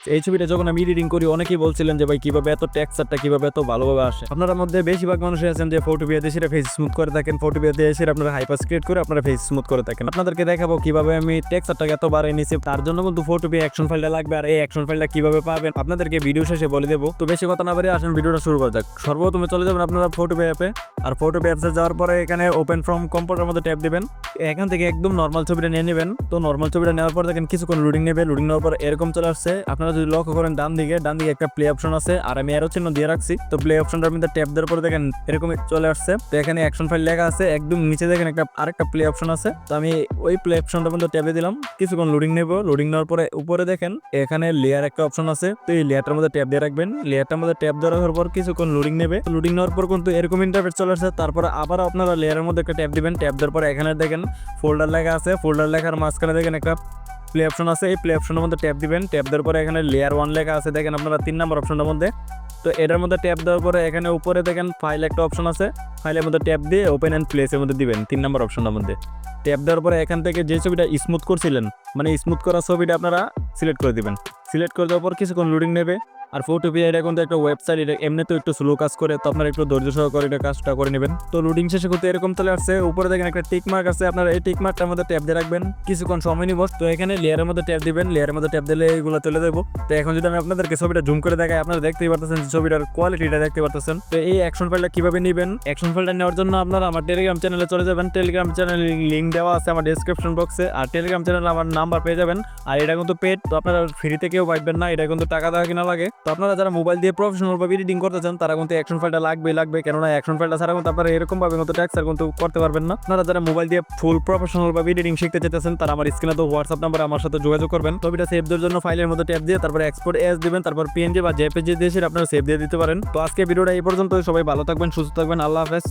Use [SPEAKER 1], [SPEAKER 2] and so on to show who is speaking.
[SPEAKER 1] এই ছবিটা যখন আমি এডিটিং করি অনেকেই বলছিলেন যে ভাই কিভাবে এত টেক্সচারটা কিভাবে এত ভালোভাবে আসে। আপনারা মধ্যে বেশিরভাগ মানুষই আছেন যে ফটোপিয়া দিয়ে সেটা ফেস স্মুথ করে থাকেন, ফটোপিয়া দিয়ে সেটা আপনারা হাইপাস ক্রিয়েট করে আপনারা ফেস স্মুথ করে থাকেন। আপনাদেরকে দেখাবো কিভাবে আমি টেক্সচারটাকে এত বাড়িয়ে নিছি। তার জন্য কিন্তু ফটোপিয়া অ্যাকশন ফাইলটা লাগবে, আর এই অ্যাকশন ফাইলটা কিভাবে পাবেন আপনাদেরকে ভিডিও শেষে বলে দেবো। তো বেশি কথা না বাড়িয়ে আসেন ভিডিওটা শুরু করা যাক। সর্বপ্রথমে চলে যাবেন আপনারা ফটোপিয়া অ্যাপে, আর ফটোপিয়া অ্যাপে যাওয়ার পরে এখানে ওপেন ফ্রম কম্পিউটার মধ্যে ট্যাপ দিবেন। এখান থেকে একদম নর্মাল ছবিটা নিয়ে নেবেন। তো নর্মাল ছবিটা নেওয়ার পর দেখেন কিছুক্ষণ লোডিং নেবে, লোডিং নেওয়ার পর এরকম চলে আসছে। আপনারা যদি লক্ষ্য করেন ডান দিকে একটা প্লে অপশন আছে, আর আমি অ্যারো চিহ্ন দিয়ে রাখছি। তো প্লে অপশনটার মধ্যে ট্যাপ দেওয়ার পরে দেখেন এরকম চলে আসছে। তো এখানে অ্যাকশন ফাইল লেখা আছে, একদম নিচে দেখেন আরেকটা প্লে অপশন আছে। তো আমি ওই প্লে অপশনটার মধ্যে ট্যাপে দিলাম, কিছুক্ষণ লোডিং নেব। লোডিং নেওয়ার পরে উপরে দেখেন এখানে লেয়ার একটা অপশন আছে। তো এই লেয়ারটার মধ্যে ট্যাপ দিয়ে রাখবেন। লেয়ারটার মধ্যে ট্যাপ দেওয়ার পর কিছুক্ষণ লোডিং নেবে। লোডিং নেওয়ার পর কিন্তু এরকম ইন্টারফেস চলে আসছে। তারপরে আবার আপনারা লেয়ারের মধ্যে একটা ট্যাপ দিবেন। ট্যাপ দেওয়ার পরে এখানে দেখেন ফোল্ডার লেখা আছে। ফোল্ডার লেখার মাঝখানে দেখেন একটা প্লে অপশন আছে। এই প্লে অপশনের মধ্যে ট্যাপ দিবেন। ট্যাপ দেওয়ার পরে এখানে লেয়ার 1 লেখা আছে দেখেন আপনারা 3 নম্বর অপশনটার মধ্যে। তো এটার মধ্যে ট্যাপ দেওয়ার পরে এখানে উপরে দেখেন ফাইল একটা অপশন আছে। ফাইলের মধ্যে ট্যাপ দিয়ে ওপেন অ্যান্ড প্লেসের মধ্যে দিবেন 3 নম্বর অপশনটার মধ্যে। ট্যাপ দেওয়ার পরে এখান থেকে যে ছবিটা স্মুথ করছিলেন, মানে স্মুথ করা ছবিটা আপনারা সিলেক্ট করে দিবেন। সিলেক্ট করে দেওয়ার পর কিছুক্ষণ লোডিং নেবে। আর ফটোপিয়া এটা কিন্তু একটা ওয়েবসাইট, এটা এমনিতেও একটু স্লো কাজ করে। তো আপনারা একটু ধৈর্য সহকারে এটা কাজটা করে নেবেন। তো লোডিং শেষে কিন্তু এরকম চলে আসছে। উপরে দেখেন একটা টিক মার্ক আছে, আপনারা এই টিক মার্কটার মধ্যে ট্যাপ দিয়ে রাখবেন, কিছুক্ষণ সময় নিব। তো এখানে লেয়ারের মধ্যে ট্যাপ দিবেন। লেয়ারের মধ্যে ট্যাপ দিলে এগুলো চলে দেবো। তো এখন যদি আমি আপনাদেরকে ছবিটা জুম করে দেখাই, আপনারা দেখতেই পারতেছেন ছবিটার কোয়ালিটিটা দেখতে পারতেছেন। তো এই অ্যাকশন ফাইলটা কিভাবে নেবেন, অ্যাকশন ফাইলটা নেওয়ার জন্য আপনারা আমার টেলিগ্রাম চ্যানেলে চলে যাবেন। টেলিগ্রাম চ্যানেল লিঙ্ক দেওয়া আছে আমার ডেসক্রিপশন বক্সে, আর টেলিগ্রাম চ্যানেলে আমার নাম্বার পেয়ে যাবেন। আর এটা কিন্তু পেড, তো আপনারা ফ্রিতে কেউ পাইবেন না, এটা কিন্তু টাকা দেওয়া কিনা লাগে। তো আপনারা যারা মোবাইল দিয়ে প্রফেশনাল ভাবে এডিটিং করতে চান তারা কিন্তু অ্যাকশন ফাইলটা লাগবে, কেননা অ্যাকশন ফাইলটা ছাড়া কিন্তু আপনারা এরকম ভাবে কিন্তু টেক্সচার কিন্তু করতে পারবেন না। আপনারা যারা মোবাইল দিয়ে ফুল প্রফেশনাল ভাবে এডিটিং শিখতে চাইতেছেন তারা আমার স্ক্রিনে তো হোয়াটসঅ্যাপ নাম্বারে আমার সাথে যোগাযোগ করবেন। ছবিটা সেভ দেওয়ার জন্য ফাইলের মধ্যে ট্যাপ দিয়ে তারপর এক্সপোর্ট এস দিবেন, তারপর পিএনজি বা জেপিজি দিয়ে আপনারা সেভ দিয়ে দিতে পারেন। তো আজকে ভিডিওটা এই পর্যন্ত। সবাই ভালো থাকবেন, সুস্থ থাকবেন, আল্লাহ হাফেজ।